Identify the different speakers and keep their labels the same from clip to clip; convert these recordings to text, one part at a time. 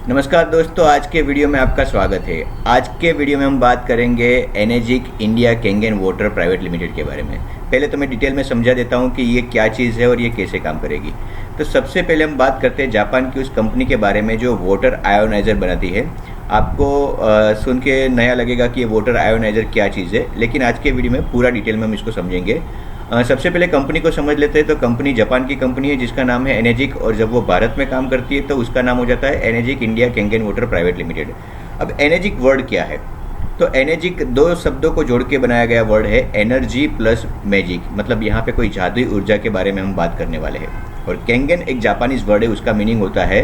Speaker 1: नमस्कार दोस्तों, आज के वीडियो में आपका स्वागत है। आज के वीडियो में हम बात करेंगे energic India Kangen water private limited के बारे में। पहले तो मैं डिटेल में समझा देता हूँ कि ये क्या चीज़ है और ये कैसे काम करेगी। तो सबसे पहले हम बात करते हैं जापान की उस कंपनी के बारे में जो वाटर आयोनाइज़र बनाती है। आपको सुन के नया लगेगा कि ये वाटर आयोनाइज़र क्या चीज़ है, लेकिन आज के वीडियो में पूरा डिटेल में हम इसको समझेंगे। सबसे पहले कंपनी को समझ लेते हैं। तो कंपनी जापान की कंपनी है जिसका नाम है एनर्जिक, और जब वो भारत में काम करती है तो उसका नाम हो जाता है energic India Kangen water private limited. अब एनर्जिक वर्ड क्या है? तो एनर्जिक दो शब्दों को जोड़ के बनाया गया वर्ड है, एनर्जी प्लस मैजिक। मतलब यहाँ पे कोई जादुई ऊर्जा के बारे में हम बात करने वाले हैं। और कैंगन एक जापानीज वर्ड है, उसका मीनिंग होता है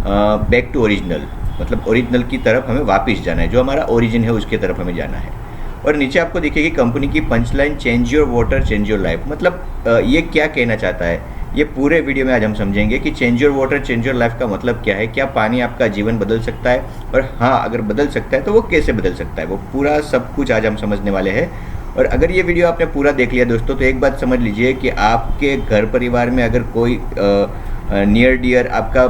Speaker 1: बैक टू ओरिजिनल। मतलब ओरिजिनल की तरफ हमें वापस जाना है, जो हमारा ओरिजिन है उसकी तरफ हमें जाना है। और नीचे आपको दिखेगी कंपनी की punchline, change your water change your life. मतलब ये क्या कहना चाहता है, ये पूरे वीडियो में आज हम समझेंगे कि change your water change your life का मतलब क्या है। क्या पानी आपका जीवन बदल सकता है? और हाँ, अगर बदल सकता है तो वो कैसे बदल सकता है, वो पूरा सब कुछ आज हम समझने वाले हैं। और अगर ये वीडियो आपने पूरा देख लिया दोस्तों, तो एक बात समझ लीजिए कि आपके घर परिवार में अगर कोई नियर डियर आपका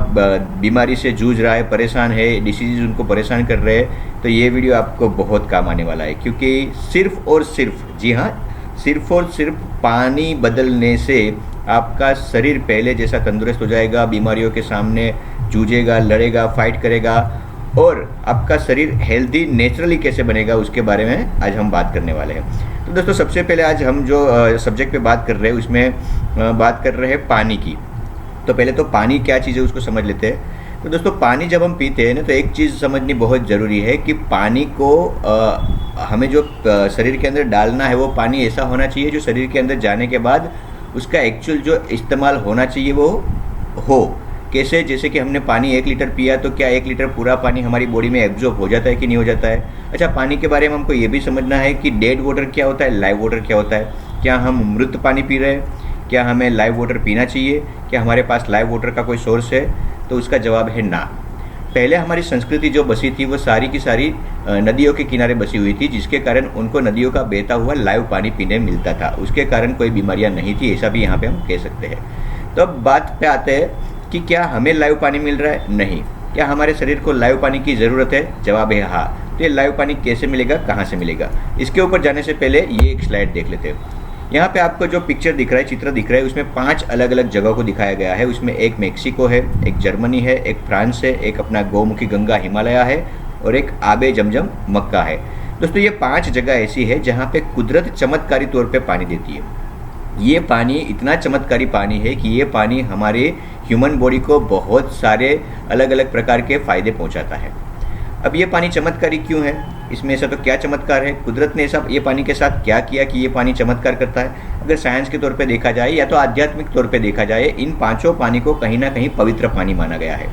Speaker 1: बीमारी से जूझ रहा है, परेशान है, डिसीज उनको परेशान कर रहे हैं, तो ये वीडियो आपको बहुत काम आने वाला है। क्योंकि सिर्फ और सिर्फ, जी हाँ, सिर्फ और सिर्फ पानी बदलने से आपका शरीर पहले जैसा तंदुरुस्त हो जाएगा, बीमारियों के सामने जूझेगा, लड़ेगा, फाइट करेगा, और आपका शरीर हेल्दी नेचुरली कैसे बनेगा उसके बारे में आज हम बात करने वाले हैं। तो दोस्तों, सबसे पहले आज हम जो सब्जेक्ट पे बात कर रहे हैं उसमें बात कर रहे हैं पानी की। तो पहले तो पानी क्या चीज़ है उसको समझ लेते हैं। तो दोस्तों, पानी जब हम पीते हैं ना, तो एक चीज़ समझनी बहुत ज़रूरी है कि पानी को हमें जो शरीर के अंदर डालना है, वो पानी ऐसा होना चाहिए जो शरीर के अंदर जाने के बाद उसका एक्चुअल जो इस्तेमाल होना चाहिए वो हो। कैसे? जैसे कि हमने पानी 1 लीटर पिया, तो क्या 1 लीटर पूरा पानी हमारी बॉडी में एब्जॉर्ब हो जाता है कि नहीं हो जाता है? अच्छा, पानी के बारे में हमको ये भी समझना है कि डेड वाटर क्या होता है, लाइव वाटर क्या होता है। क्या हम मृत पानी पी रहे हैं? क्या हमें लाइव वाटर पीना चाहिए? क्या हमारे पास लाइव वाटर का कोई सोर्स है? तो उसका जवाब है ना। पहले हमारी संस्कृति जो बसी थी वो सारी की सारी नदियों के किनारे बसी हुई थी, जिसके कारण उनको नदियों का बहता हुआ लाइव पानी पीने मिलता था। उसके कारण कोई बीमारियां नहीं थी, ऐसा भी यहाँ पे हम कह सकते हैं। तो अब बात पे आते हैं कि क्या हमें लाइव पानी मिल रहा है? नहीं। क्या हमारे शरीर को लाइव पानी की ज़रूरत है? जवाब है हाँ। तो ये लाइव पानी कैसे मिलेगा, कहाँ से मिलेगा? इसके ऊपर जाने से पहले ये एक स्लाइड देख लेते हैं। यहाँ पे आपको जो पिक्चर दिख रहा है, चित्र दिख रहा है, उसमें 5 अलग अलग जगहों को दिखाया गया है। उसमें एक मेक्सिको है, एक जर्मनी है, एक फ्रांस है, एक अपना गौमुखी गंगा हिमालय है, और एक आबे जमजम मक्का है। दोस्तों, ये 5 जगह ऐसी है जहाँ पे कुदरत चमत्कारी तौर पे पानी देती है। ये पानी इतना चमत्कारी पानी है कि ये पानी हमारे ह्यूमन बॉडी को बहुत सारे अलग अलग प्रकार के फ़ायदे पहुँचाता है। अब ये पानी चमत्कारी क्यों है? इसमें ऐसा तो क्या चमत्कार है? कुदरत ने ऐसा ये पानी के साथ क्या किया कि ये पानी चमत्कार करता है? अगर साइंस के तौर पे देखा जाए या तो आध्यात्मिक तौर पे देखा जाए, इन 5 पानी को कहीं ना कहीं पवित्र पानी माना गया है।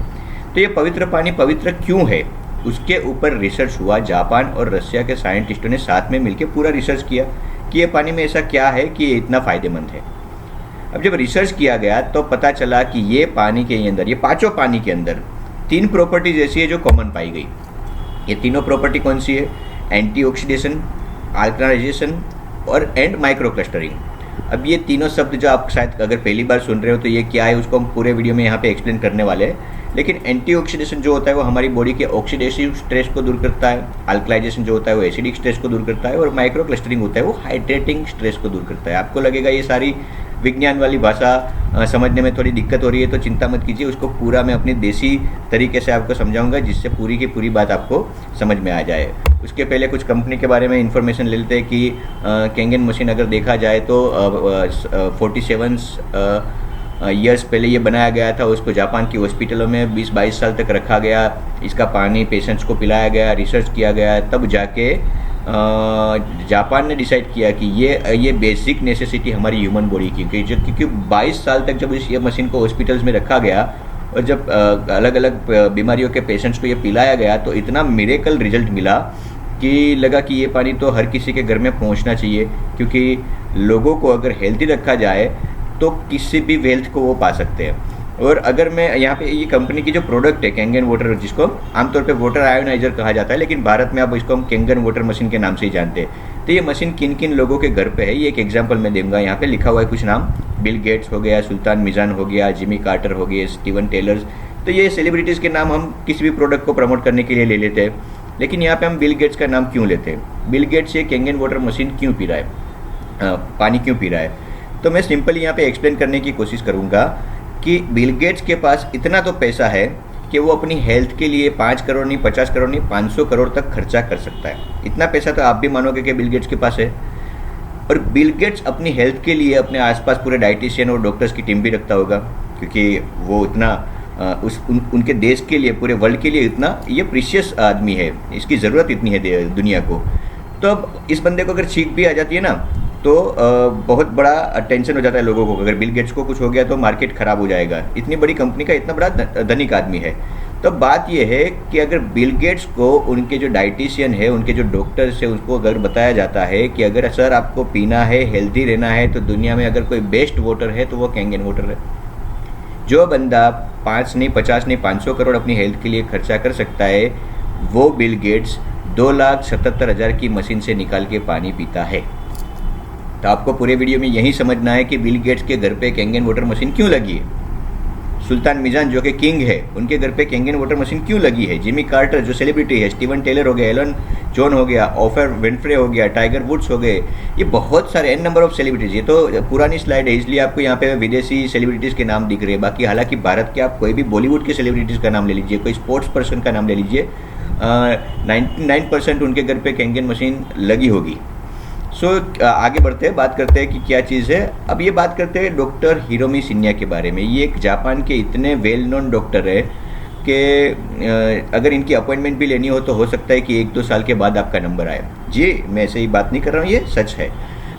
Speaker 1: तो ये पवित्र पानी पवित्र क्यों है, उसके ऊपर रिसर्च हुआ। जापान और रशिया के साइंटिस्टों ने साथ में मिलकर पूरा रिसर्च किया कि ये पानी में ऐसा क्या है कि ये इतना फ़ायदेमंद है। अब जब रिसर्च किया गया तो पता चला कि ये पानी के अंदर, ये 5 पानी के अंदर 3 प्रॉपर्टीज ऐसी है जो कॉमन पाई गई। ये तीनों प्रॉपर्टी कौन सी है? एंटीऑक्सीडेशन, अल्कलाइजेशन और एंड माइक्रो क्लस्टरिंग। अब ये तीनों शब्द जो आप शायद अगर पहली बार सुन रहे हो तो ये क्या है, उसको हम पूरे वीडियो में यहाँ पे एक्सप्लेन करने वाले हैं। लेकिन एंटीऑक्सीडेशन जो होता है वो हमारी बॉडी के ऑक्सीडेटिव स्ट्रेस को दूर करता है, अल्कलाइजेशन जो होता है वो एसिडिक स्ट्रेस को दूर करता है, और माइक्रो क्लस्टरिंग होता है वो हाइड्रेटिंग स्ट्रेस को दूर करता है। आपको लगेगा ये सारी विज्ञान वाली भाषा समझने में थोड़ी दिक्कत हो रही है, तो चिंता मत कीजिए, उसको पूरा मैं अपनी देसी तरीके से आपको समझाऊंगा, जिससे पूरी की पूरी बात आपको समझ में आ जाए। उसके पहले कुछ कंपनी के बारे में इन्फॉर्मेशन ले लेते हैं कि कैंगन मशीन अगर देखा जाए तो 47 ईयर्स पहले ये बनाया गया था। उसको जापान की हॉस्पिटलों में 20-22 साल तक रखा गया, इसका पानी पेशेंट्स को पिलाया गया, रिसर्च किया गया, तब जाके जापान ने डिसाइड किया कि ये बेसिक नेसेसिटी हमारी ह्यूमन बॉडी की, क्योंकि 22 साल तक जब ये मशीन को हॉस्पिटल्स में रखा गया और जब अलग अलग बीमारियों के पेशेंट्स को ये पिलाया गया, तो इतना मिरेकल रिजल्ट मिला कि लगा कि ये पानी तो हर किसी के घर में पहुंचना चाहिए। क्योंकि लोगों को अगर हेल्दी रखा जाए तो किसी भी वेल्थ को वो पा सकते हैं। और अगर मैं यहाँ पे ये कंपनी की जो प्रोडक्ट है कैंगन वाटर, जिसको आमतौर पे वाटर आयोनाइजर कहा जाता है, लेकिन भारत में अब इसको हम कैंगन वाटर मशीन के नाम से ही जानते हैं। तो ये मशीन किन किन लोगों के घर पे है, ये एक एग्जांपल मैं दूंगा। यहाँ पे लिखा हुआ है कुछ नाम, बिल गेट्स हो गया, सुल्तान मिजान हो गया, जिमी कार्टर हो गया, स्टीवन टेलर्स, तो ये सेलिब्रिटीज़ के नाम हम किसी भी प्रोडक्ट को प्रमोट करने के लिए ले लेते हैं, लेकिन यहाँ पे हम बिल गेट्स का नाम क्यों लेते हैं? बिल गेट्स ये कैंगन वाटर मशीन क्यों पी रहा है, पानी क्यों पी रहा है? तो मैं सिंपली यहाँ पे एक्सप्लेन करने की कोशिश करूँगा कि बिल गेट्स के पास इतना तो पैसा है कि वो अपनी हेल्थ के लिए 5 करोड़ नहीं, 50 करोड़ नहीं, 500 करोड़ तक खर्चा कर सकता है। इतना पैसा तो आप भी मानोगे कि बिल गेट्स के पास है। और बिल गेट्स अपनी हेल्थ के लिए अपने आसपास पूरे डाइटिशियन और डॉक्टर्स की टीम भी रखता होगा, क्योंकि वो इतना उनके देश के लिए, पूरे वर्ल्ड के लिए इतना ये प्रीशियस आदमी है, इसकी ज़रूरत इतनी है दुनिया को। तो अब इस बंदे को अगर छींक भी आ जाती है ना, तो बहुत बड़ा टेंशन हो जाता है लोगों को। अगर बिल गेट्स को कुछ हो गया तो मार्केट ख़राब हो जाएगा। इतनी बड़ी कंपनी का इतना बड़ा धनिक आदमी है। तो बात यह है कि अगर बिल गेट्स को उनके जो डाइटिशियन है, उनके जो डॉक्टर्स है, उनको अगर बताया जाता है कि अगर सर आपको पीना है, हेल्दी रहना है, तो दुनिया में अगर कोई बेस्ट वाटर है तो वो कैंगन वाटर है। जो बंदा 5 नहीं, 50 नहीं, 500 करोड़ अपनी हेल्थ के लिए खर्चा कर सकता है, वो बिल गेट्स 2,77,000 की मशीन से निकाल के पानी पीता है। तो आपको पूरे वीडियो में यही समझना है कि बिल गेट्स के घर पे कैंगन वाटर मशीन क्यों लगी है। सुल्तान मिजान जो कि किंग है, उनके घर पे कैंगन वाटर मशीन क्यों लगी है। जिमी कार्टर जो सेलिब्रिटी है, स्टीवन टेलर हो गया, एलन जॉन हो गया, ऑफर विनफ्रे हो गया, टाइगर वुड्स हो गए, ये बहुत सारे एन नंबर ऑफ सेलिब्रिटीज़। ये तो पुरानी स्लाइड है, इसलिए आपको यहाँ पे विदेशी सेलिब्रिटीज़ के नाम दिख रहे हैं। बाकी हालांकि भारत के आप कोई भी बॉलीवुड के सेलिब्रिटीज़ का नाम ले लीजिए, कोई स्पोर्ट्स पर्सन का नाम ले लीजिए, 99% उनके घर पे कैंगन मशीन लगी होगी। आगे बढ़ते हैं, बात करते हैं कि क्या चीज़ है। अब ये बात करते हैं डॉक्टर हिरोमी शिन्या के बारे में। ये एक जापान के इतने वेल नोन डॉक्टर है कि अगर इनकी अपॉइंटमेंट भी लेनी हो तो हो सकता है कि 1-2 साल के बाद आपका नंबर आए। जी, मैं ऐसे ही बात नहीं कर रहा हूँ, ये सच है।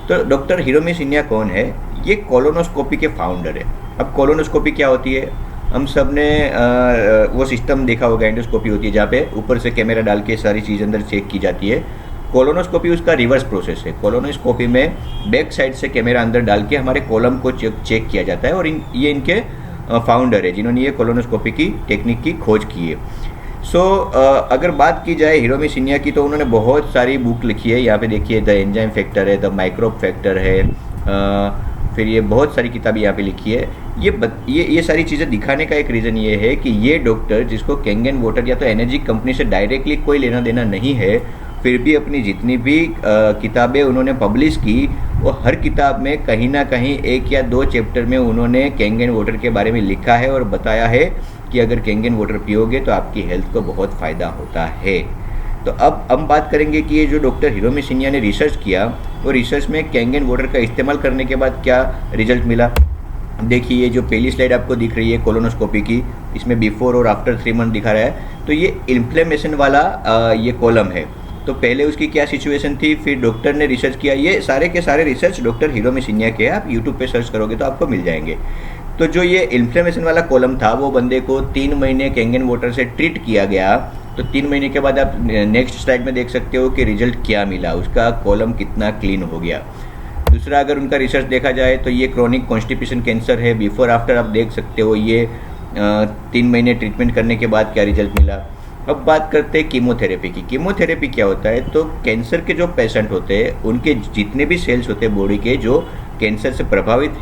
Speaker 1: तो डॉक्टर हिरोमी शिन्या कौन है? ये कोलोनोस्कोपी के फाउंडर है। अब कोलोनोस्कोपी क्या होती है? हम सब ने वो सिस्टम देखा होगा, एंडोस्कोपी होती है जहाँ पे ऊपर से कैमरा डाल के सारी चीज़ अंदर चेक की जाती है। कोलोनोस्कोपी उसका रिवर्स प्रोसेस है। कोलोनोस्कोपी में बैक साइड से कैमरा अंदर डाल के हमारे कॉलम को चेक किया जाता है, और ये इनके फाउंडर है जिन्होंने ये कोलोनोस्कोपी की टेक्निक की खोज की है। अगर बात की जाए हिरोमी शिन्या की, तो उन्होंने बहुत सारी बुक लिखी है। यहाँ पे देखिए, द एंजाइम फैक्टर है, द माइक्रोब फैक्टर है, फिर ये बहुत सारी किताबें यहाँ पे लिखी है। ये सारी चीज़ें दिखाने का एक रीज़न ये है कि ये डॉक्टर, जिसको कैंगन वाटर या तो एनर्जी कंपनी से डायरेक्टली कोई लेना देना नहीं है, फिर भी अपनी जितनी भी किताबें उन्होंने पब्लिश की, वो हर किताब में कहीं ना कहीं 1 या 2 चैप्टर में उन्होंने कैंगन वाटर के बारे में लिखा है और बताया है कि अगर कैंगन वाटर पियोगे तो आपकी हेल्थ को बहुत फ़ायदा होता है। तो अब हम बात करेंगे कि ये जो डॉक्टर हिरोमी शिन्या ने रिसर्च किया, वो रिसर्च में कैंगन वाटर का इस्तेमाल करने के बाद क्या रिजल्ट मिला। देखिए, ये जो पहली स्लाइड आपको दिख रही है कोलोनोस्कोपी की, इसमें बिफोर और आफ्टर 3 मंथ दिखा रहा है। तो ये इन्फ्लेमेशन वाला ये कॉलम है। तो पहले उसकी क्या सिचुएशन थी, फिर डॉक्टर ने रिसर्च किया। ये सारे के सारे रिसर्च डॉक्टर हिरोमी शिन्या के, आप यूट्यूब पे सर्च करोगे तो आपको मिल जाएंगे। तो जो ये इन्फ्लेमेशन वाला कॉलम था, वो बंदे को 3 महीने कैंगन वाटर से ट्रीट किया गया। तो 3 महीने के बाद आप नेक्स्ट स्लाइड में देख सकते हो कि रिजल्ट क्या मिला, उसका कॉलम कितना क्लीन हो गया। दूसरा, अगर उनका रिसर्च देखा जाए तो ये क्रोनिक कॉन्स्टिपेशन कैंसर है। बिफोर आफ्टर आप देख सकते हो, ये 3 महीने ट्रीटमेंट करने के बाद क्या रिजल्ट मिला। अब बात करते हैं कीमोथेरेपी की। कीमोथेरेपी क्या होता है? तो कैंसर के जो पेशेंट होते हैं, उनके जितने भी सेल्स होते हैं बॉडी के जो कैंसर से प्रभावित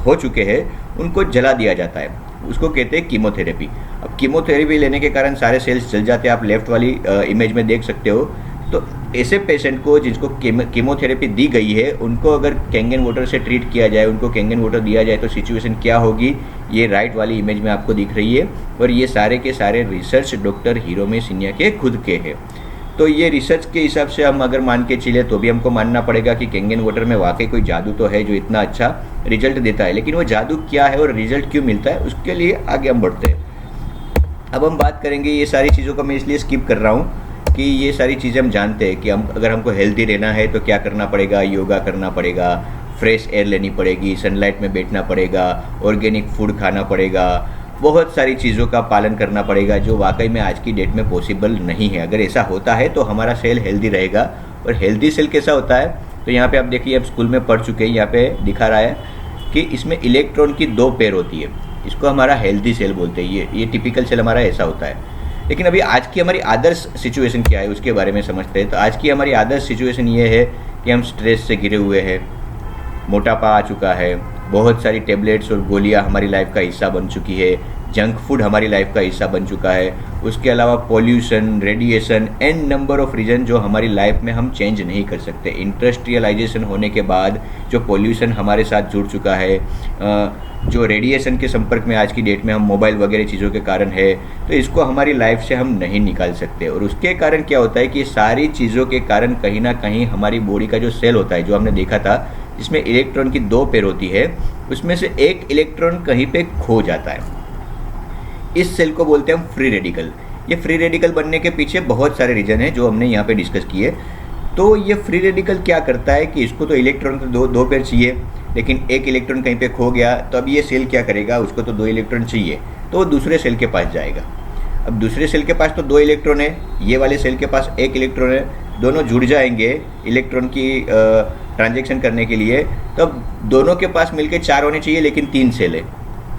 Speaker 1: हो चुके हैं, उनको जला दिया जाता है, उसको कहते हैं कीमोथेरेपी। अब कीमोथेरेपी लेने के कारण सारे सेल्स जल जाते हैं, आप लेफ्ट वाली इमेज में देख सकते हो। तो ऐसे पेशेंट को जिसको कीमोथेरेपी दी गई है, उनको अगर कैंगन वाटर से ट्रीट किया जाए, उनको कैंगन वाटर दिया जाए, तो सिचुएशन क्या होगी, ये राइट वाली इमेज में आपको दिख रही है। और ये सारे के सारे रिसर्च डॉक्टर हिरोमी शिन्या के खुद के हैं। तो ये रिसर्च के हिसाब से हम अगर मान के चले तो भी हमको मानना पड़ेगा कि कैंगन वाटर में वाकई कोई जादू तो है जो इतना अच्छा रिजल्ट देता है। लेकिन वो जादू क्या है और रिजल्ट क्यों मिलता है, उसके लिए आगे हम बढ़ते हैं। अब हम बात करेंगे, ये सारी चीज़ों को मैं इसलिए स्किप कर रहा हूँ कि ये सारी चीज़ें हम जानते हैं कि अगर हमको हेल्दी रहना है तो क्या करना पड़ेगा। योगा करना पड़ेगा, फ्रेश एयर लेनी पड़ेगी, सनलाइट में बैठना पड़ेगा, ऑर्गेनिक फूड खाना पड़ेगा, बहुत सारी चीज़ों का पालन करना पड़ेगा जो वाकई में आज की डेट में पॉसिबल नहीं है। अगर ऐसा होता है तो हमारा सेल हेल्दी रहेगा। और हेल्दी सेल कैसा होता है, तो यहाँ पे आप देखिए, आप स्कूल में पढ़ चुके हैं, यहाँ पे दिखा रहा है कि इसमें इलेक्ट्रॉन की 2 पेयर होती है, इसको हमारा हेल्दी सेल बोलते हैं। ये टिपिकल सेल हमारा ऐसा होता है। लेकिन अभी आज की हमारी आदर्श सिचुएशन क्या है उसके बारे में समझते हैं। तो आज की हमारी आदर्श सिचुएशन ये है कि हम स्ट्रेस से घिरे हुए हैं, मोटापा आ चुका है, बहुत सारी टेबलेट्स और गोलियां हमारी लाइफ का हिस्सा बन चुकी है, जंक फूड हमारी लाइफ का हिस्सा बन चुका है। उसके अलावा pollution, radiation and number of reason जो हमारी लाइफ में हम चेंज नहीं कर सकते। इंडस्ट्रियलाइजेशन होने के बाद जो पॉल्यूशन हमारे साथ जुड़ चुका है, जो रेडिएशन के संपर्क में आज की डेट में हम मोबाइल वगैरह चीज़ों के कारण है, तो इसको हमारी लाइफ से हम नहीं निकाल सकते। और उसके कारण क्या होता है कि सारी चीज़ों के कारण कहीं ना कहीं हमारी बॉडी का जो सेल होता है, जो हमने देखा था जिसमें इलेक्ट्रॉन की 2 पेयर होती है, उसमें से एक इलेक्ट्रॉन कहीं पे खो जाता है। इस सेल को बोलते हैं हम फ्री रेडिकल। ये फ्री रेडिकल बनने के पीछे बहुत सारे रीजन हैं जो हमने यहाँ पे डिस्कस किए। तो ये फ्री रेडिकल क्या करता है कि इसको तो इलेक्ट्रॉन को दो पेयर चाहिए, लेकिन एक इलेक्ट्रॉन कहीं पे खो गया, तो अब ये सेल क्या करेगा, उसको तो 2 इलेक्ट्रॉन चाहिए, तो वो दूसरे सेल के पास जाएगा। अब दूसरे सेल के पास तो 2 इलेक्ट्रॉन है, ये वाले सेल के पास 1 इलेक्ट्रॉन है, दोनों जुड़ जाएंगे इलेक्ट्रॉन की ट्रांजैक्शन करने के लिए। तब दोनों के पास मिलके 4 होने चाहिए, लेकिन 3 सेल है,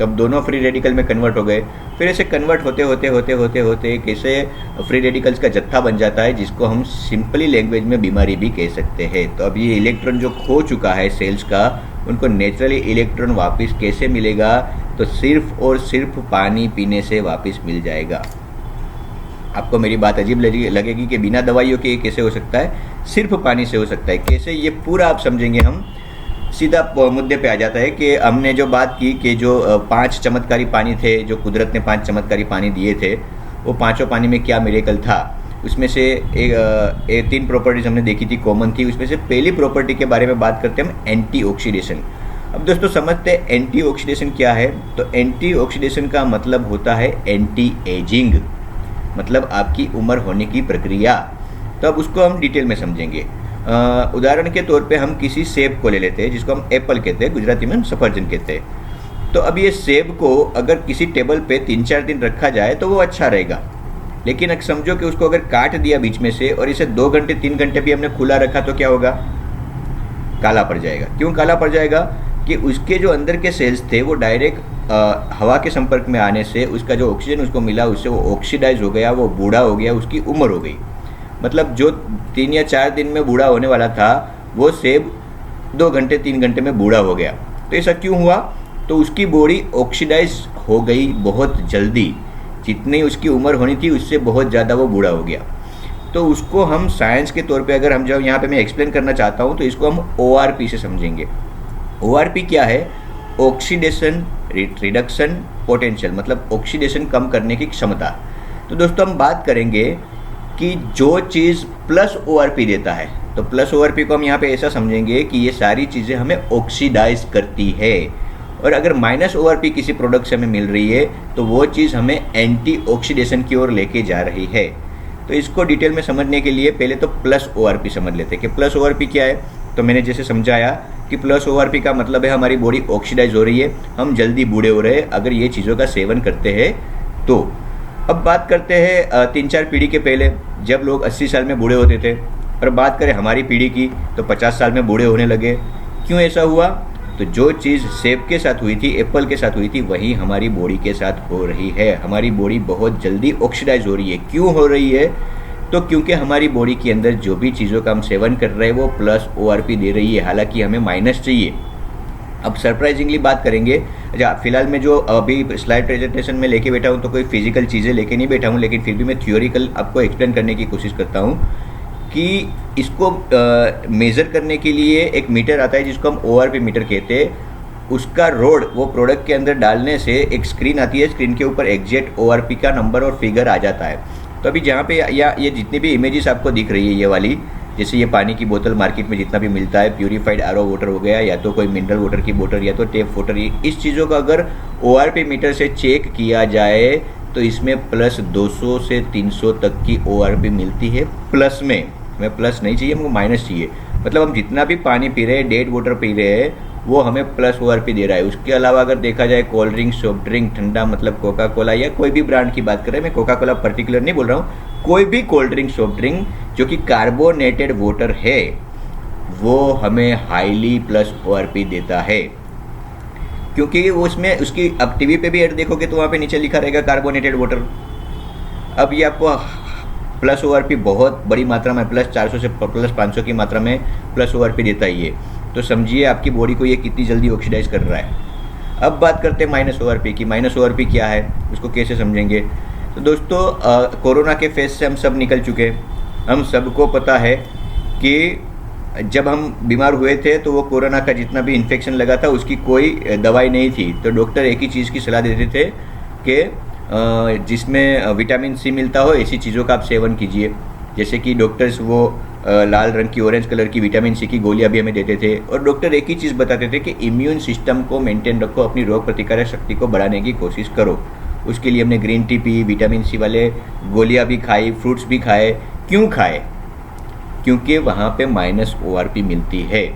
Speaker 1: तब दोनों फ्री रेडिकल में कन्वर्ट हो गए। फिर ऐसे कन्वर्ट होते होते होते होते होते कैसे फ्री रेडिकल्स का जत्था बन जाता है, जिसको हम सिंपली लैंग्वेज में बीमारी भी कह सकते हैं। तो अब ये इलेक्ट्रॉन जो खो चुका है सेल्स का, उनको नेचुरली इलेक्ट्रॉन वापस कैसे मिलेगा, तो सिर्फ और सिर्फ पानी पीने से वापस मिल जाएगा। आपको मेरी बात अजीब लगेगी कि बिना दवाइयों के ये कैसे हो सकता है, सिर्फ पानी से हो सकता है। कैसे, ये पूरा आप समझेंगे हम। सीधा मुद्दे पे आ जाता है कि हमने जो बात की कि जो 5 चमत्कारी पानी थे, जो कुदरत ने 5 चमत्कारी पानी दिए थे, वो पांचों पानी में क्या मिरेकल था। उसमें से एक 3 प्रॉपर्टीज हमने देखी थी, कॉमन थी। उसमें से पहली प्रॉपर्टी के बारे में बात करते हैं हम, एंटीऑक्सीडेशन। अब दोस्तों समझते हैं एंटीऑक्सीडेशन क्या है। तो एंटीऑक्सीडेशन का मतलब होता है एंटी एजिंग, मतलब आपकी उम्र होने की प्रक्रिया। तो अब उसको हम डिटेल में समझेंगे। उदाहरण के तौर पे हम किसी सेब को ले लेते हैं, जिसको हम एप्पल कहते हैं, गुजराती में हम सफरजन कहते हैं। तो अब ये सेब को अगर किसी टेबल पे 3-4 दिन रखा जाए तो वो अच्छा रहेगा, लेकिन अगर समझो कि उसको अगर काट दिया बीच में से और इसे 2 घंटे 3 घंटे भी हमने खुला रखा, तो क्या होगा, काला पड़ जाएगा। क्यों काला पड़ जाएगा, कि उसके जो अंदर के सेल्स थे वो डायरेक्ट हवा के संपर्क में आने से उसका जो ऑक्सीजन उसको मिला, उससे वो ऑक्सीडाइज हो गया, वो बूढ़ा हो गया, उसकी उम्र हो गई। मतलब जो 3 या 4 दिन में बूढ़ा होने वाला था, वो सेब 2 घंटे 3 घंटे में बूढ़ा हो गया। तो ऐसा क्यों हुआ, तो उसकी बॉडी ऑक्सीडाइज हो गई बहुत जल्दी, जितनी उसकी उम्र होनी थी उससे बहुत ज़्यादा वो बूढ़ा हो गया। तो उसको हम साइंस के तौर पे अगर हम जब यहाँ पे मैं एक्सप्लेन करना चाहता हूँ, तो इसको हम ORP से समझेंगे। ORP क्या है, ऑक्सीडेशन रिडक्शन पोटेंशियल, मतलब ऑक्सीडेशन कम करने की क्षमता। तो दोस्तों हम बात करेंगे कि जो चीज़ प्लस ORP देता है, तो प्लस ORP को हम यहाँ पे ऐसा समझेंगे कि ये सारी चीज़ें हमें ऑक्सीडाइज करती है, और अगर माइनस ORP किसी प्रोडक्ट से हमें मिल रही है, तो वो चीज़ हमें एंटी ऑक्सीडेशन की ओर लेके जा रही है। तो इसको डिटेल में समझने के लिए पहले तो प्लस ORP समझ लेते हैं कि प्लस ORP क्या है। तो मैंने जैसे समझाया कि प्लस ORP का मतलब है हमारी बॉडी ऑक्सीडाइज हो रही है, हम जल्दी बूढ़े हो रहे हैं अगर ये चीज़ों का सेवन करते हैं। तो अब बात करते हैं 3-4 पीढ़ी के पहले, जब लोग 80 साल में बूढ़े होते थे, और बात करें हमारी पीढ़ी की तो 50 साल में बूढ़े होने लगे। क्यों ऐसा हुआ, तो जो चीज़ सेब के साथ हुई थी, एप्पल के साथ हुई थी, वही हमारी बॉडी के साथ हो रही है। हमारी बॉडी बहुत जल्दी ऑक्सीडाइज हो रही है। क्यों हो रही है, तो क्योंकि हमारी बॉडी के अंदर जो भी चीज़ों का हम सेवन कर रहे हैं वो प्लस ORP दे रही है, हालांकि हमें माइनस चाहिए। अब सरप्राइजिंगली बात करेंगे, अच्छा फिलहाल मैं जो अभी स्लाइड प्रेजेंटेशन में लेके बैठा हूँ तो कोई फिजिकल चीज़ें लेके नहीं बैठा हूँ, लेकिन फिर भी मैं थियोरिकल आपको एक्सप्लेन करने की कोशिश करता हूँ कि इसको मेज़र करने के लिए एक मीटर आता है जिसको हम ORP मीटर कहते हैं। उसका रोड वो प्रोडक्ट के अंदर डालने से एक स्क्रीन आती है, स्क्रीन के ऊपर एग्जैक्ट ORP का नंबर और फिगर आ जाता है। तो अभी जहाँ पे या ये जितनी भी इमेजेस आपको दिख रही है, ये वाली, जैसे ये पानी की बोतल मार्केट में जितना भी मिलता है, प्यूरीफाइड RO वाटर हो गया, या तो कोई मिनरल वाटर की बोतल, या तो टेप वाटर, इस चीज़ों का अगर ORP मीटर से चेक किया जाए तो इसमें प्लस 200 से 300 तक की ORP मिलती है। प्लस में, हमें प्लस नहीं चाहिए, हमको माइनस चाहिए। मतलब हम जितना भी पानी पी रहे हैं, डेड वाटर पी रहे हैं, वो हमें प्लस ORP दे रहा है। उसके अलावा अगर देखा जाए कोल्ड ड्रिंक, सॉफ्ट ड्रिंक, ठंडा मतलब कोका कोला, या कोई भी ब्रांड की बात करें, मैं कोका कोला पर्टिकुलर नहीं बोल रहा हूँ, कोई भी कोल्ड ड्रिंक, सॉफ्ट ड्रिंक जो कि कार्बोनेटेड वाटर है, वो हमें हाईली प्लस ORP देता है। क्योंकि उसमें उसकी, अब टीवी पे भी ऐड देखोगे तो वहाँ पे नीचे लिखा रहेगा कार्बोनेटेड वाटर। अब ये आपको प्लस ORP बहुत बड़ी मात्रा में, प्लस 400 से प्लस 500 की मात्रा में प्लस ORP देता ही है। तो समझिए आपकी बॉडी को ये कितनी जल्दी ऑक्सीडाइज कर रहा है। अब बात करते हैं माइनस ORP की। माइनस ORP क्या है, उसको कैसे समझेंगे। तो दोस्तों कोरोना के फेज से हम सब निकल चुके हैं। हम सबको पता है कि जब हम बीमार हुए थे तो वो कोरोना का जितना भी इन्फेक्शन लगा था उसकी कोई दवाई नहीं थी। तो डॉक्टर एक ही चीज़ की सलाह देते थे कि जिसमें विटामिन C मिलता हो ऐसी चीज़ों का आप सेवन कीजिए। जैसे कि डॉक्टर्स वो लाल रंग की, ऑरेंज कलर की विटामिन C की गोलियां भी हमें देते थे। और डॉक्टर एक ही चीज़ बताते थे कि इम्यून सिस्टम को मेंटेन रखो, अपनी रोग प्रतिकारक शक्ति को बढ़ाने की कोशिश करो। उसके लिए हमने green tea P, vitamin C वाले गोलियां भी खाई, फ्रूट्स भी खाए। क्यों खाए? क्योंकि वहाँ पे माइनस ORP मिलती है।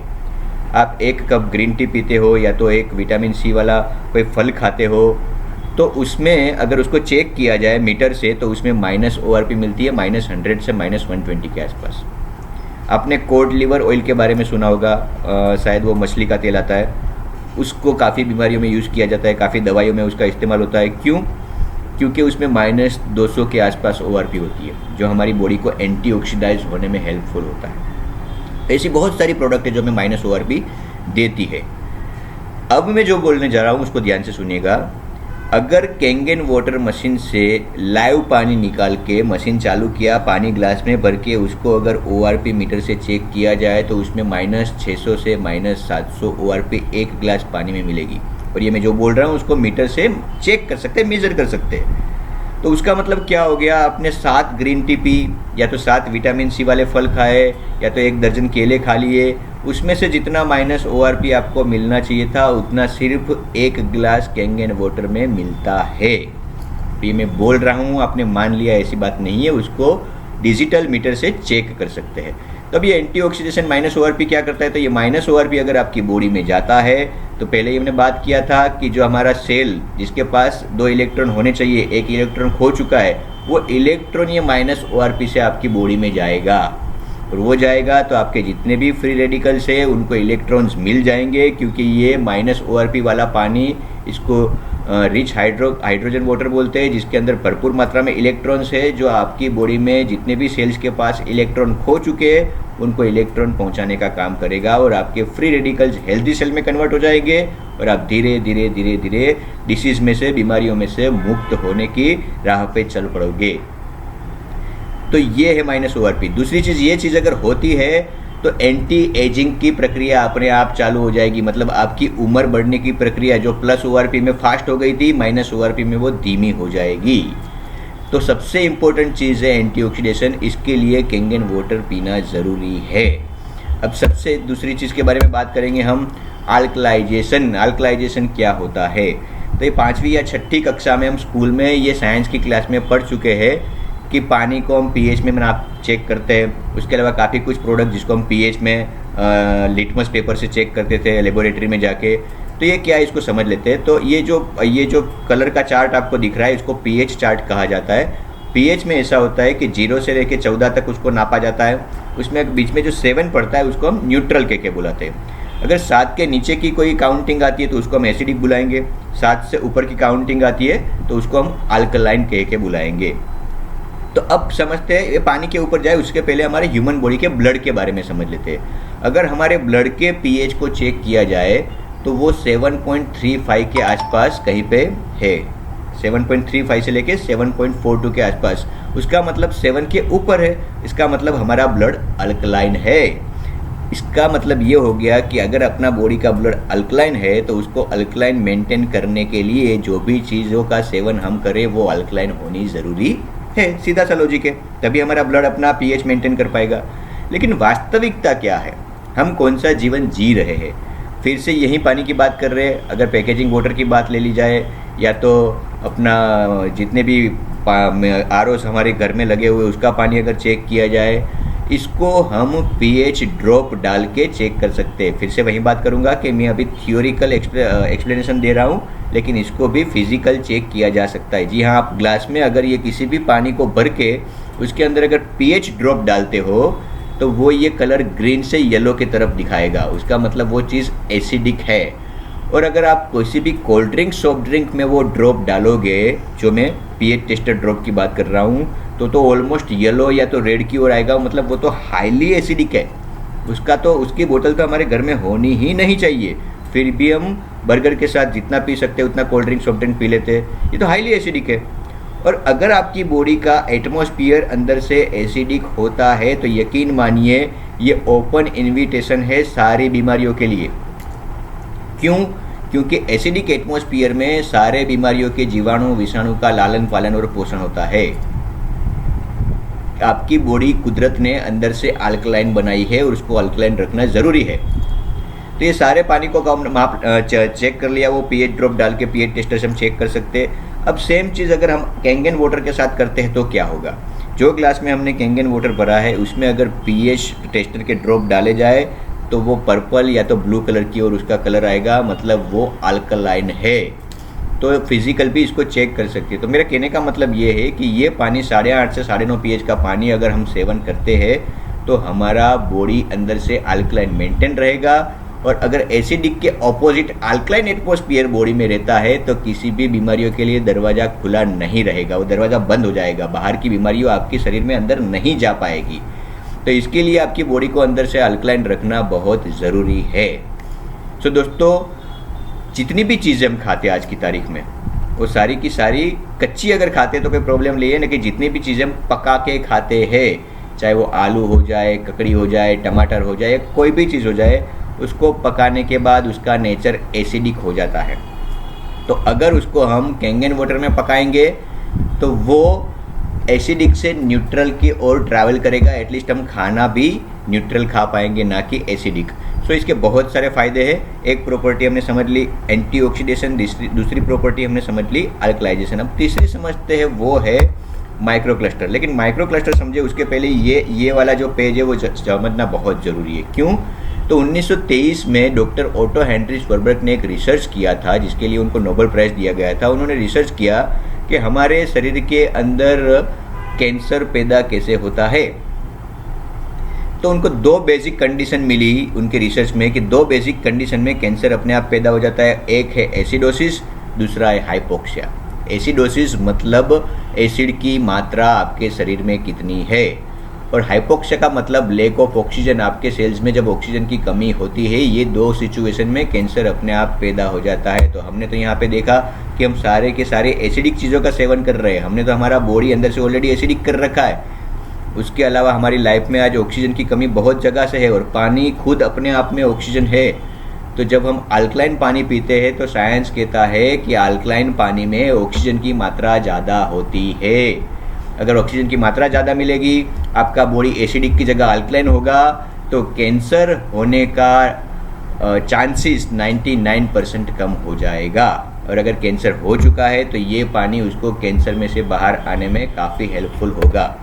Speaker 1: आप एक कप ग्रीन टी पीते हो या तो एक विटामिन C वाला कोई फल खाते हो, तो उसमें अगर उसको चेक किया जाए मीटर से तो उसमें माइनस ORP मिलती है -100 से -120 के आसपास। आपने कोड लिवर ऑयल के बारे में सुना होगा, शायद वो मछली का तेल आता है, उसको काफ़ी बीमारियों में यूज़ किया जाता है, काफ़ी दवाइयों में उसका इस्तेमाल होता है। क्यों? क्योंकि उसमें -200 के आसपास ORP होती है, जो हमारी बॉडी को एंटीऑक्सीडाइज होने में हेल्पफुल होता है। ऐसी बहुत सारी प्रोडक्ट है जो हमें माइनस ORP देती है। अब मैं जो बोलने जा रहा हूँ उसको ध्यान से सुनिएगा। अगर कैंगन वाटर मशीन से लाइव पानी निकाल के मशीन चालू किया, पानी ग्लास में भर के उसको अगर ORP मीटर से चेक किया जाए तो उसमें -600 से -700 ORP एक गिलास पानी में मिलेगी। और ये मैं जो बोल रहा हूँ उसको मीटर से चेक कर सकते हैं, मेजर कर सकते हैं। तो उसका मतलब क्या हो गया, आपने 7 ग्रीन टी पी या तो 7 विटामिन C वाले फल खाए या तो 1 दर्जन केले खा लिए, उसमें से जितना माइनस ORP आपको मिलना चाहिए था उतना सिर्फ 1 गिलास कैंगन वाटर में मिलता है। ये मैं बोल रहा हूँ, आपने मान लिया, ऐसी बात नहीं है, उसको डिजिटल मीटर से चेक कर सकते हैं। तो अब ये एंटीऑक्सीडेशन माइनस ORP क्या करता है, तो ये माइनस ORP अगर आपकी बॉडी में जाता है तो पहले ही हमने बात किया था कि जो हमारा सेल जिसके पास 2 इलेक्ट्रॉन होने चाहिए, 1 इलेक्ट्रॉन खो चुका है, वो इलेक्ट्रॉन ये माइनस ORP से आपकी बॉडी में जाएगा। और वो जाएगा तो आपके जितने भी फ्री रेडिकल्स है उनको इलेक्ट्रॉन्स मिल जाएंगे, क्योंकि ये माइनस ORP वाला पानी, इसको रिच हाइड्रोजन वाटर बोलते हैं, जिसके अंदर भरपूर मात्रा में इलेक्ट्रॉन्स है, जो आपकी बॉडी में जितने भी सेल्स के पास इलेक्ट्रॉन खो चुके हैं उनको इलेक्ट्रॉन पहुंचाने का काम करेगा और आपके फ्री रेडिकल्स हेल्दी सेल में कन्वर्ट हो जाएंगे और आप धीरे धीरे धीरे धीरे डिसीज में से, बीमारियों में से मुक्त होने की राह पे चल पड़ोगे। तो ये है माइनस ORP। दूसरी चीज़, ये चीज़ अगर होती है तो एंटी एजिंग की प्रक्रिया अपने आप चालू हो जाएगी। मतलब आपकी उम्र बढ़ने की प्रक्रिया जो प्लस ORP में फास्ट हो गई थी, माइनस ORP में वो धीमी हो जाएगी। तो सबसे इम्पोर्टेंट चीज़ है एंटीऑक्सीडेशन, इसके लिए कैंगन वाटर पीना ज़रूरी है। अब सबसे दूसरी चीज़ के बारे में बात करेंगे हम, अल्कलाइजेशन। अल्कलाइजेशन क्या होता है, तो ये 5वीं या 6ठी कक्षा में हम स्कूल में ये साइंस की क्लास में पढ़ चुके हैं कि पानी को हम pH में आप चेक करते हैं। उसके अलावा काफ़ी कुछ प्रोडक्ट जिसको हम pH में लिटमस पेपर से चेक करते थे लेबोरेटरी में जाके। तो ये क्या है, इसको समझ लेते हैं। तो ये जो कलर का चार्ट आपको दिख रहा है इसको pH चार्ट कहा जाता है। pH में ऐसा होता है कि 0 से लेकर 14 तक उसको नापा जाता है। उसमें बीच में जो 7 पड़ता है उसको हम न्यूट्रल कह के बुलाते हैं। अगर 7 के नीचे की कोई काउंटिंग आती है तो उसको हम एसिडिक बुलाएंगे। 7 से ऊपर की काउंटिंग आती है तो उसको हम अल्कलाइन कह के बुलाएंगे। तो अब समझते हैं, ये पानी के ऊपर जाए उसके पहले हमारे ह्यूमन बॉडी के ब्लड के बारे में समझ लेते हैं। अगर हमारे ब्लड के pH को चेक किया जाए तो वो 7.35 के आसपास कहीं पे है, 7.35 से लेके 7.42 के आसपास। उसका मतलब 7 के ऊपर है, इसका मतलब हमारा ब्लड अल्कलाइन है। इसका मतलब ये हो गया कि अगर अपना बॉडी का ब्लड अल्कलाइन है तो उसको अल्कलाइन मेंटेन करने के लिए जो भी चीज़ों का सेवन हम करें वो अल्कलाइन होनी ज़रूरी है। सीधा सा लॉजिक है, तभी हमारा ब्लड अपना pH मेंटेन कर पाएगा। लेकिन वास्तविकता क्या है, हम कौन सा जीवन जी रहे हैं? फिर से यही पानी की बात कर रहे हैं। अगर पैकेजिंग वाटर की बात ले ली जाए या तो अपना जितने भी ROs हमारे घर में लगे हुए उसका पानी अगर चेक किया जाए, इसको हम pH ड्रॉप डाल के चेक कर सकते हैं। फिर से वही बात करूँगा कि मैं अभी थियोरिकल एक्सप्लेनेशन दे रहा हूँ, लेकिन इसको भी फिजिकल चेक किया जा सकता है। जी हाँ, आप ग्लास में अगर ये किसी भी पानी को भर के उसके अंदर अगर pH ड्रॉप डालते हो तो वो ये कलर ग्रीन से येलो की तरफ दिखाएगा, उसका मतलब वो चीज़ एसिडिक है। और अगर आप किसी भी कोल्ड ड्रिंक, सॉफ्ट ड्रिंक में वो ड्रॉप डालोगे, जो मैं pH टेस्टर ड्रॉप की बात कर रहा हूँ, तो ऑलमोस्ट येलो या तो रेड की ओर आएगा। मतलब वो तो हाईली एसिडिक है, उसकी बोतल तो हमारे घर में होनी ही नहीं चाहिए। फिर भी हम बर्गर के साथ जितना पी सकते हैं उतना cold drink soft drink P लेते हैं। ये तो हाईली एसिडिक है। और अगर आपकी बॉडी का एटमॉस्फेयर अंदर से एसिडिक होता है तो यकीन मानिए ये ओपन इन्विटेशन है सारी बीमारियों के लिए। क्यों? क्योंकि एसिडिक एटमॉस्फेयर में सारे बीमारियों के जीवाणु विषाणु का लालन पालन और पोषण होता है। आपकी बॉडी कुदरत ने अंदर से अल्कलाइन बनाई है और उसको अल्कलाइन रखना ज़रूरी है। तो ये सारे पानी को चेक कर लिया, वो पीएच ड्रॉप डाल के पीएच टेस्टर से हम चेक कर सकते हैं। अब सेम चीज़ अगर हम कैंगन वाटर के साथ करते हैं तो क्या होगा? जो ग्लास में हमने कैंगन वाटर भरा है उसमें अगर पीएच टेस्टर के ड्रॉप डाले जाए तो वो पर्पल या तो ब्लू कलर की और उसका कलर आएगा, मतलब वो अल्कलाइन है। तो फिजिकल भी इसको चेक कर सकते हैं। तो मेरा कहने का मतलब ये है कि ये पानी 8.5 से 9.5 पीएच का पानी अगर हम सेवन करते हैं तो हमारा बॉडी अंदर से अल्कलाइन मेंटेन रहेगा। और अगर एसिडिक के ऑपोजिट अल्कलाइन एटमॉस्फेयर बॉडी में रहता है तो किसी भी बीमारियों के लिए दरवाज़ा खुला नहीं रहेगा, वो दरवाज़ा बंद हो जाएगा। बाहर की बीमारियों आपके शरीर में अंदर नहीं जा पाएगी। तो इसके लिए आपकी बॉडी को अंदर से अल्कलाइन रखना बहुत ज़रूरी है। सो दोस्तों, जितनी भी चीज़ें हम खाते हैं आज की तारीख में वो सारी की सारी कच्ची अगर खाते हैं तो कोई प्रॉब्लम नहीं है, लेकिन जितनी भी चीज़ें हम पका के खाते हैं, चाहे वो आलू हो जाए, ककड़ी हो जाए, टमाटर हो जाए, कोई भी चीज़ हो जाए, उसको पकाने के बाद उसका नेचर एसिडिक हो जाता है। तो अगर उसको हम कैंगन वाटर में पकाएंगे तो वो एसिडिक से न्यूट्रल की ओर ट्रैवल करेगा। एटलीस्ट हम खाना भी न्यूट्रल खा पाएंगे, ना कि एसिडिक। सो इसके बहुत सारे फ़ायदे हैं। एक प्रॉपर्टी हमने समझ ली एंटीऑक्सीडेशन, दूसरी प्रॉपर्टी हमने समझ ली अल्कलाइजेशन। अब तीसरी समझते हैं, वो है माइक्रो क्लस्टर। लेकिन माइक्रो क्लस्टर समझे उसके पहले ये वाला जो पेज है वो समझना बहुत ज़रूरी है। क्यों? तो 1923 में डॉक्टर ओटो हेनरी स्वर्बर्ग ने एक रिसर्च किया था जिसके लिए उनको नोबेल प्राइज़ दिया गया था। उन्होंने रिसर्च किया कि हमारे शरीर के अंदर कैंसर पैदा कैसे होता है। तो उनको 2 बेसिक कंडीशन मिली उनके रिसर्च में कि 2 बेसिक कंडीशन में कैंसर अपने आप पैदा हो जाता है। एक है एसिडोसिस, दूसरा है हाइपोक्सिया। एसिडोसिस मतलब एसिड की मात्रा आपके शरीर में कितनी है, और हाइपोक्सिया का मतलब लैक ऑफ ऑक्सीजन, आपके सेल्स में जब ऑक्सीजन की कमी होती है। ये 2 सिचुएशन में कैंसर अपने आप पैदा हो जाता है। तो हमने तो यहाँ पे देखा कि हम सारे के सारे एसिडिक चीज़ों का सेवन कर रहे हैं। हमने तो हमारा बॉडी अंदर से ऑलरेडी एसिडिक कर रखा है। उसके अलावा हमारी लाइफ में आज ऑक्सीजन की कमी बहुत जगह से है, और पानी खुद अपने आप में ऑक्सीजन है। तो जब हम अल्कलाइन पानी पीते हैं तो साइंस कहता है कि अल्कलाइन पानी में ऑक्सीजन की मात्रा ज़्यादा होती है। अगर ऑक्सीजन की मात्रा ज़्यादा मिलेगी, आपका बॉडी एसिडिक की जगह अल्कलाइन होगा, तो कैंसर होने का चांसेस 99% कम हो जाएगा। और अगर कैंसर हो चुका है तो ये पानी उसको कैंसर में से बाहर आने में काफ़ी हेल्पफुल होगा।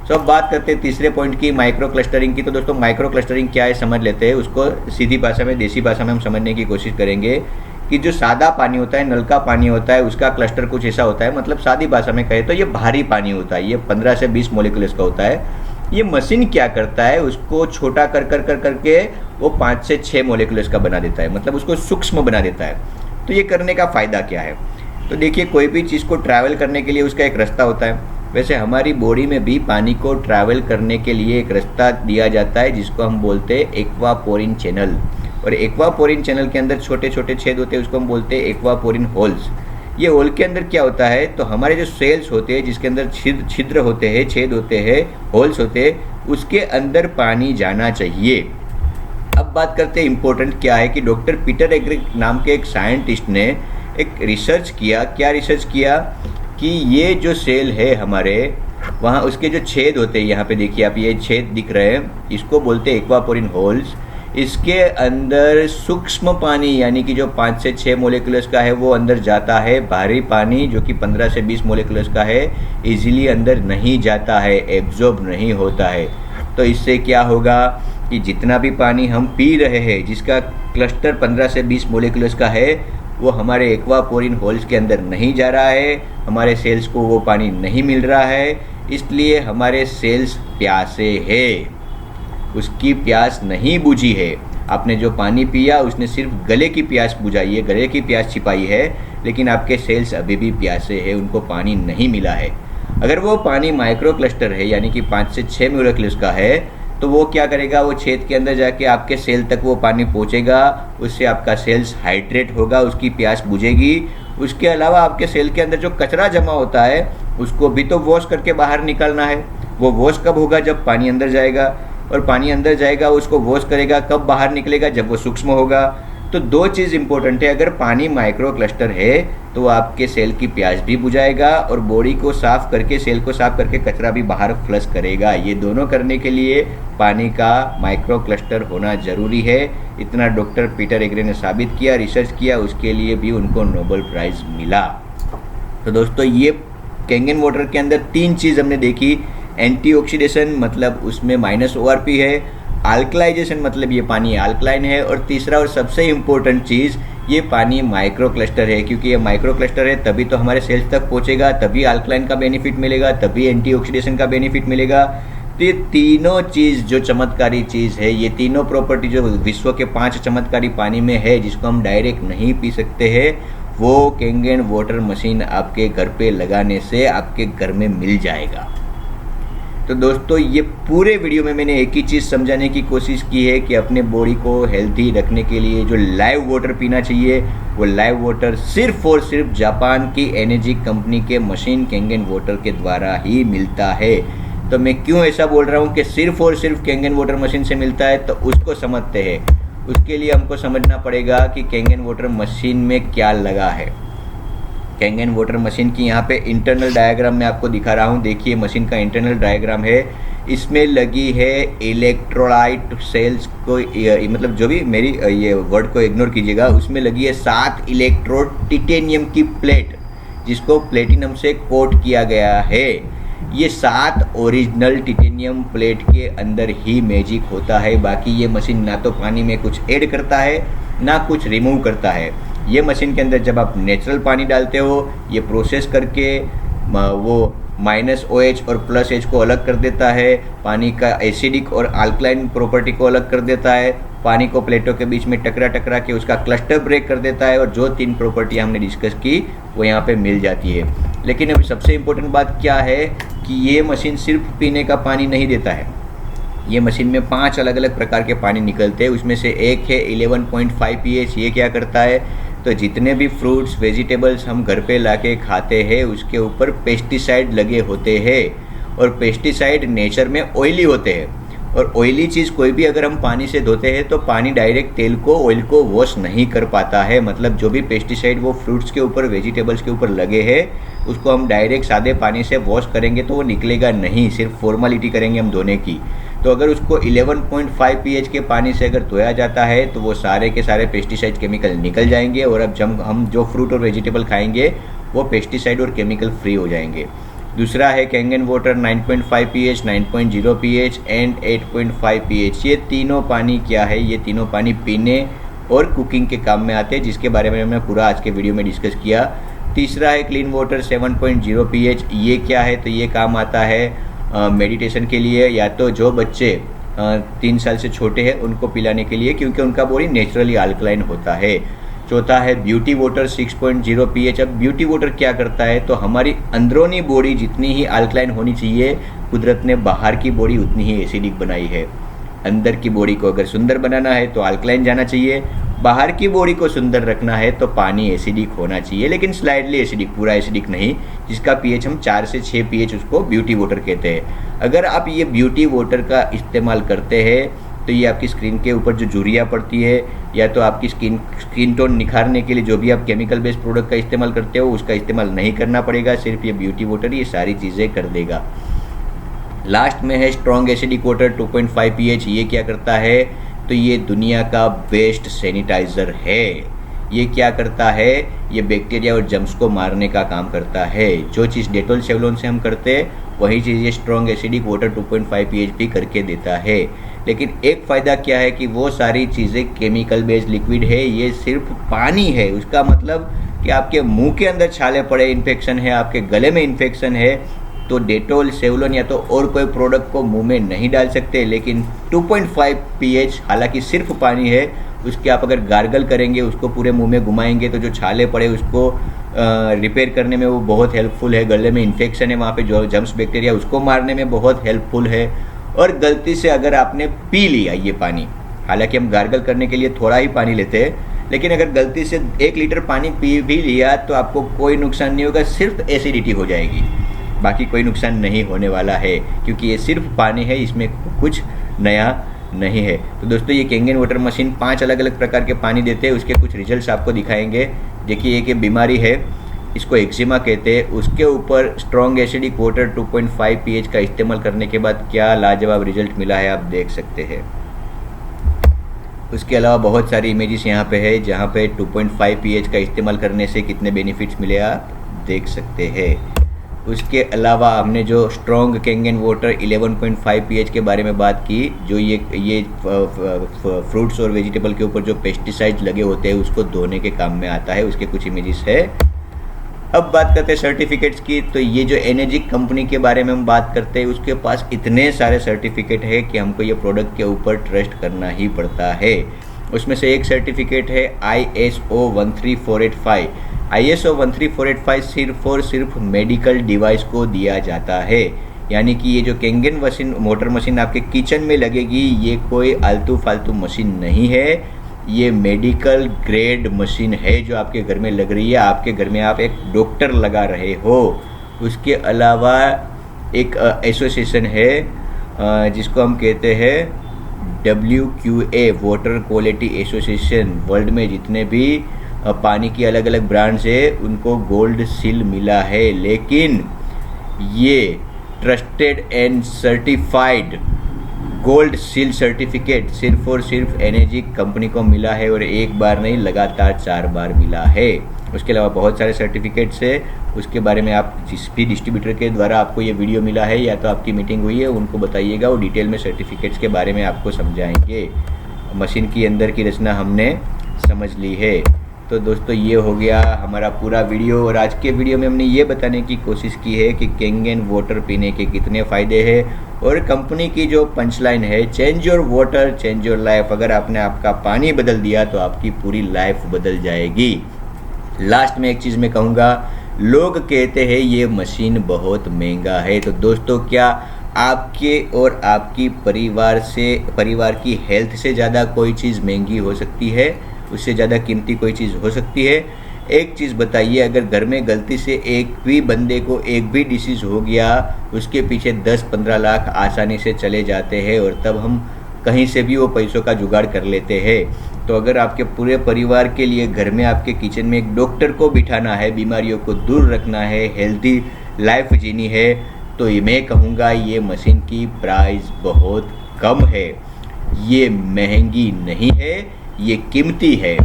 Speaker 1: सो अब बात करते हैं तीसरे पॉइंट की, माइक्रो क्लस्टरिंग की। तो दोस्तों, माइक्रो क्लस्टरिंग क्या है समझ लेते हैं। उसको सीधी भाषा में, देसी भाषा में हम समझने की कोशिश करेंगे कि जो सादा पानी होता है, नल का पानी होता है, उसका क्लस्टर कुछ ऐसा होता है। मतलब सादी भाषा में कहे तो ये भारी पानी होता है, ये 15 से 20 मोलिकुलस का होता है। ये मशीन क्या करता है, उसको छोटा कर करके वो 5 से 6 मोलिकुलस का बना देता है, मतलब उसको सूक्ष्म बना देता है। तो ये करने का फ़ायदा क्या है? तो देखिए, कोई भी चीज़ को ट्रैवल करने के लिए उसका एक रास्ता होता है। वैसे हमारी बॉडी में भी पानी को ट्रैवल करने के लिए एक रास्ता दिया जाता है जिसको हम बोलते हैं एक्वापोरिन चैनल। और एक्वापोरिन चैनल के अंदर छोटे छोटे छेद होते हैं, उसको हम बोलते हैं एक्वापोरिन होल्स। ये होल के अंदर क्या होता है, तो हमारे जो सेल्स होते हैं जिसके अंदर छिद्र होते हैं, छेद होते हैं, होल्स होते हैं, उसके अंदर पानी जाना चाहिए। अब बात करते हैं इम्पोर्टेंट क्या है कि डॉक्टर पीटर एग्रिक नाम के एक साइंटिस्ट ने एक रिसर्च किया। क्या रिसर्च किया कि ये जो सेल है हमारे, वहाँ उसके जो छेद होते हैं, यहाँ पे देखिए आप, ये छेद दिख रहे हैं, इसको बोलते हैं एक्वापोरिन होल्स। इसके अंदर सूक्ष्म पानी यानी कि जो 5 से 6 मोलिकुलस का है वो अंदर जाता है। भारी पानी जो कि 15 से 20 मोलिकुलस का है इजीली अंदर नहीं जाता है, एब्जॉर्ब नहीं होता है। तो इससे क्या होगा कि जितना भी पानी हम पी रहे हैं जिसका क्लस्टर 15 से 20 मोलिकुलस का है, वो हमारे एक्वापोरिन होल्स के अंदर नहीं जा रहा है, हमारे सेल्स को वो पानी नहीं मिल रहा है, इसलिए हमारे सेल्स प्यासे हैं। उसकी प्यास नहीं बुझी है। आपने जो पानी पिया उसने सिर्फ गले की प्यास बुझाई है, गले की प्यास छिपाई है, लेकिन आपके सेल्स अभी भी प्यासे हैं, उनको पानी नहीं मिला है। अगर वो पानी माइक्रो क्लस्टर है यानी कि 5 से 6 मोलिकुलस का है तो वो क्या करेगा, वो छेद के अंदर जाके आपके सेल तक वो पानी पहुंचेगा, उससे आपका सेल्स हाइड्रेट होगा, उसकी प्यास बुझेगी। उसके अलावा आपके सेल के अंदर जो कचरा जमा होता है उसको भी तो वॉश करके बाहर निकालना है। वो वॉश कब होगा, जब पानी अंदर जाएगा, और पानी अंदर जाएगा उसको वॉश करेगा, कब बाहर निकलेगा, जब वो सूक्ष्म होगा। तो दो चीज़ इंपॉर्टेंट है, अगर पानी माइक्रो क्लस्टर है तो आपके सेल की प्यास भी बुझाएगा और बॉडी को साफ करके, सेल को साफ करके कचरा भी बाहर फ्लश करेगा। ये दोनों करने के लिए पानी का माइक्रो क्लस्टर होना ज़रूरी है। इतना डॉक्टर पीटर एग्रे ने साबित किया, रिसर्च किया, उसके लिए भी उनको नोबेल प्राइज़ मिला। तो दोस्तों ये कैंगन वाटर के अंदर 3 चीज़ हमने देखी। एंटीऑक्सीडेशन मतलब उसमें -ORP है, अल्कलाइजेशन मतलब ये पानी अल्कलाइन है, और तीसरा और सबसे इम्पोर्टेंट चीज़, ये पानी माइक्रो क्लस्टर है। क्योंकि ये माइक्रो क्लस्टर है तभी तो हमारे सेल्स तक पहुंचेगा, तभी अल्कलाइन का बेनिफिट मिलेगा, तभी एंटीऑक्सीडेशन का बेनिफिट मिलेगा। तो ये तीनों चीज़ जो चमत्कारी चीज़ है, ये तीनों प्रॉपर्टी जो विश्व के 5 चमत्कारी पानी में है, जिसको हम डायरेक्ट नहीं पी सकते हैं, वो कैंगन वाटर मशीन आपके घर पे लगाने से आपके घर में मिल जाएगा। तो दोस्तों ये पूरे वीडियो में मैंने एक ही चीज़ समझाने की कोशिश की है कि अपने बॉडी को हेल्दी रखने के लिए जो लाइव वाटर पीना चाहिए, वो लाइव वाटर सिर्फ और सिर्फ जापान की एनर्जिक कंपनी के मशीन कैंगन वाटर के द्वारा ही मिलता है। तो मैं क्यों ऐसा बोल रहा हूँ कि सिर्फ और सिर्फ कैंगन वाटर मशीन से मिलता है, तो उसको समझते हैं। उसके लिए हमको समझना पड़ेगा कि कैंगन वाटर मशीन में क्या लगा है। कैंगन वाटर मशीन की यहाँ पे इंटरनल डायग्राम मैं आपको दिखा रहा हूँ। देखिए मशीन का इंटरनल डायग्राम है, इसमें लगी है इलेक्ट्रोलाइट सेल्स को, मतलब जो भी मेरी ये वर्ड को इग्नोर कीजिएगा, उसमें लगी है 7 इलेक्ट्रोड टिटेनियम की प्लेट, जिसको प्लेटिनम से कोट किया गया है। ये 7 ओरिजिनल टिटेनियम प्लेट के अंदर ही मैजिक होता है। बाकी ये मशीन ना तो पानी में कुछ ऐड करता है, ना कुछ रिमूव करता है। ये मशीन के अंदर जब आप नेचुरल पानी डालते हो, ये प्रोसेस करके वो -OH और +H को अलग कर देता है, पानी का एसिडिक और अल्कलाइन प्रॉपर्टी को अलग कर देता है, पानी को प्लेटों के बीच में टकरा के उसका क्लस्टर ब्रेक कर देता है, और जो 3 प्रॉपर्टी हमने डिस्कस की वो यहाँ पे मिल जाती है। लेकिन अभी सबसे इम्पोर्टेंट बात क्या है कि ये मशीन सिर्फ पीने का पानी नहीं देता है। ये मशीन में 5 अलग अलग प्रकार के पानी निकलते हैं, उसमें से एक है 11.5 pH। ये क्या करता है, तो जितने भी फ्रूट्स वेजिटेबल्स हम घर पे लाके खाते हैं उसके ऊपर पेस्टिसाइड लगे होते हैं, और पेस्टिसाइड नेचर में ऑयली होते हैं, और ऑयली चीज़ कोई भी अगर हम पानी से धोते हैं तो पानी डायरेक्ट तेल को, ऑयल को वॉश नहीं कर पाता है। मतलब जो भी पेस्टिसाइड वो फ्रूट्स के ऊपर, वेजिटेबल्स के ऊपर लगे हैं, उसको हम डायरेक्ट सादे पानी से वॉश करेंगे तो वो निकलेगा नहीं, सिर्फ फॉर्मेलिटी करेंगे हम धोने की। तो अगर उसको 11.5 pH के पानी से अगर धोया जाता है तो वो सारे के सारे पेस्टिसाइड केमिकल निकल जाएंगे, और अब जब हम जो फ्रूट और वेजिटेबल खाएंगे वो पेस्टिसाइड और केमिकल फ्री हो जाएंगे। दूसरा है Kangen water 9.5 pH, 9.0 pH and 8.5 pH। ये तीनों पानी क्या है, ये तीनों पानी पीने और कुकिंग के काम में आते हैं, जिसके बारे में हमने पूरा आज के वीडियो में डिस्कस किया। तीसरा है क्लीन वाटर 7.0 pH। ये क्या है, तो ये काम आता है मेडिटेशन के लिए, या तो जो बच्चे 3 साल से छोटे हैं उनको पिलाने के लिए, क्योंकि उनका बॉडी नेचुरली अल्कलाइन होता है। चौथा है ब्यूटी वाटर 6.0 pH। अब ब्यूटी वाटर क्या करता है, तो हमारी अंदरूनी बॉडी जितनी ही अल्कलाइन होनी चाहिए, कुदरत ने बाहर की बॉडी उतनी ही एसिडिक बनाई है। अंदर की बॉडी को अगर सुंदर बनाना है तो अल्कलाइन जाना चाहिए, बाहर की बॉडी को सुंदर रखना है तो पानी एसिडिक होना चाहिए, लेकिन स्लाइडली एसिडिक, पूरा एसिडिक नहीं, जिसका pH हम 4 से 6 pH उसको ब्यूटी वाटर कहते हैं। अगर आप ये ब्यूटी वाटर का इस्तेमाल करते हैं तो ये आपकी स्किन के ऊपर जो झुर्रियाँ पड़ती है, या तो आपकी स्किन टोन निखारने के लिए जो भी आप केमिकल बेस्ड प्रोडक्ट का इस्तेमाल करते हो उसका इस्तेमाल नहीं करना पड़ेगा, सिर्फ ये ब्यूटी वाटर ये सारी चीज़ें कर देगा। लास्ट में है स्ट्रॉन्ग एसिडिक वाटर 2.5 pH। ये क्या करता है, तो ये दुनिया का बेस्ट सैनिटाइज़र है। ये क्या करता है, ये बैक्टीरिया और जर्म्स को मारने का काम करता है। जो चीज़ डेटॉल सेवलॉन से हम करते हैं वही चीज़ ये स्ट्रॉन्ग एसिडिक वाटर 2.5 pH भी करके देता है। लेकिन एक फ़ायदा क्या है कि वो सारी चीज़ें केमिकल बेस्ड लिक्विड है, ये सिर्फ पानी है। उसका मतलब कि आपके मुंह के अंदर छाले पड़े, इन्फेक्शन है, आपके गले में इन्फेक्शन है, तो डेटॉल सेवलॉन या तो और कोई प्रोडक्ट को मुंह में नहीं डाल सकते। लेकिन 2.5 pH हालांकि सिर्फ पानी है, उसके आप अगर गार्गल करेंगे, उसको पूरे मुंह में घुमाएंगे तो जो छाले पड़े उसको रिपेयर करने में वो बहुत हेल्पफुल है। गले में इन्फेक्शन है, वहाँ पे जो जर्म्स बैक्टीरिया उसको मारने में बहुत हेल्पफुल है। और गलती से अगर आपने पी लिया ये पानी, हालांकि हम गार्गल करने के लिए थोड़ा ही पानी लेते हैं, लेकिन अगर गलती से 1 लीटर पानी पी भी लिया तो आपको कोई नुकसान नहीं होगा, सिर्फ एसिडिटी हो जाएगी, बाकी कोई नुकसान नहीं होने वाला है, क्योंकि ये सिर्फ पानी है, इसमें कुछ नया नहीं है। तो दोस्तों ये केंगेन वाटर मशीन 5 अलग अलग प्रकार के पानी देते हैं, उसके कुछ रिजल्ट्स आपको दिखाएंगे। देखिए एक बीमारी है, इसको एक्जिमा कहते हैं, उसके ऊपर स्ट्रॉन्ग एसिडिक वाटर 2.5 pH का इस्तेमाल करने के बाद क्या लाजवाब रिजल्ट मिला है, आप देख सकते हैं। उसके अलावा बहुत सारी इमेजेस यहाँ पे है जहाँ पे 2.5 pH का इस्तेमाल करने से कितने बेनिफिट्स मिले आप देख सकते हैं। उसके अलावा हमने जो स्ट्रॉन्ग केंगेन वाटर 11.5 pH के बारे में बात की, जो ये फ्रूट्स और वेजिटेबल के ऊपर जो पेस्टिसाइड्स लगे होते हैं उसको धोने के काम में आता है, उसके कुछ इमेजेस है। अब बात करते हैं सर्टिफिकेट्स की। तो ये जो एनर्जिक कंपनी के बारे में हम बात करते हैं, उसके पास इतने सारे सर्टिफिकेट है कि हमको ये प्रोडक्ट के ऊपर ट्रस्ट करना ही पड़ता है। उसमें से एक सर्टिफिकेट है ISO 13485। ISO 13485 सिर्फ और सिर्फ मेडिकल डिवाइस को दिया जाता है, यानी कि ये जो केंगेन मोटर मशीन आपके किचन में लगेगी, ये कोई आलतू फालतू मशीन नहीं है, ये मेडिकल ग्रेड मशीन है जो आपके घर में लग रही है, आपके घर में आप एक डॉक्टर लगा रहे हो। उसके अलावा एक एसोसिएशन है जिसको हम कहते हैं WQA water quality association. World में जितने भी पानी की अलग अलग ब्रांड्स है उनको गोल्ड सील मिला है, लेकिन ये trusted and certified gold seal certificate सिर्फ और सिर्फ एनर्जिक कंपनी को मिला है, और एक बार नहीं लगातार 4 बार मिला है। उसके अलावा बहुत सारे सर्टिफिकेट्स है, उसके बारे में आप जिस भी डिस्ट्रीब्यूटर के द्वारा आपको ये वीडियो मिला है या तो आपकी मीटिंग हुई है उनको बताइएगा, वो डिटेल में सर्टिफिकेट्स के बारे में आपको समझाएंगे। मशीन की अंदर की रचना हमने समझ ली है। तो दोस्तों ये हो गया हमारा पूरा वीडियो, और आज के वीडियो में हमने ये बताने की कोशिश की है कि केंगेन वाटर पीने के कितने फ़ायदे हैं, और कंपनी की जो पंचलाइन है change your water change your life. अगर आपने आपका पानी बदल दिया तो आपकी पूरी लाइफ बदल जाएगी। लास्ट में एक चीज़ मैं कहूँगा, लोग कहते हैं ये मशीन बहुत महंगा है, तो दोस्तों क्या आपके और आपकी परिवार की हेल्थ से ज़्यादा कोई चीज़ महंगी हो सकती है? उससे ज़्यादा कीमती कोई चीज़ हो सकती है? एक चीज़ बताइए, अगर घर में गलती से एक भी बंदे को एक भी डिसीज़ हो गया, उसके पीछे 10-15 लाख आसानी से चले जाते हैं, और तब हम कहीं से भी वो पैसों का जुगाड़ कर लेते हैं। तो अगर आपके पूरे परिवार के लिए घर में आपके किचन में एक डॉक्टर को बिठाना है, बीमारियों को दूर रखना है, हेल्दी लाइफ जीनी है, तो मैं कहूँगा ये मशीन की प्राइस बहुत कम है। ये महंगी नहीं है, ये कीमती है।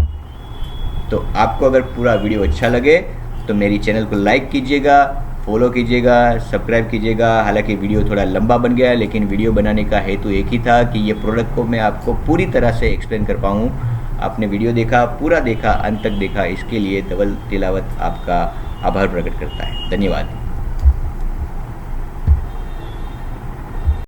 Speaker 1: तो आपको अगर पूरा वीडियो अच्छा लगे तो मेरी चैनल को लाइक कीजिएगा, फॉलो कीजिएगा, सब्सक्राइब कीजिएगा। हालांकि वीडियो थोड़ा लंबा बन गया, लेकिन वीडियो बनाने का हेतु एक ही था कि ये प्रोडक्ट को मैं आपको पूरी तरह से एक्सप्लेन कर पाऊँ। आपने वीडियो देखा, पूरा देखा, अंत तक देखा, इसके लिए डबल तिलावत आपका आभार प्रकट करता है। धन्यवाद।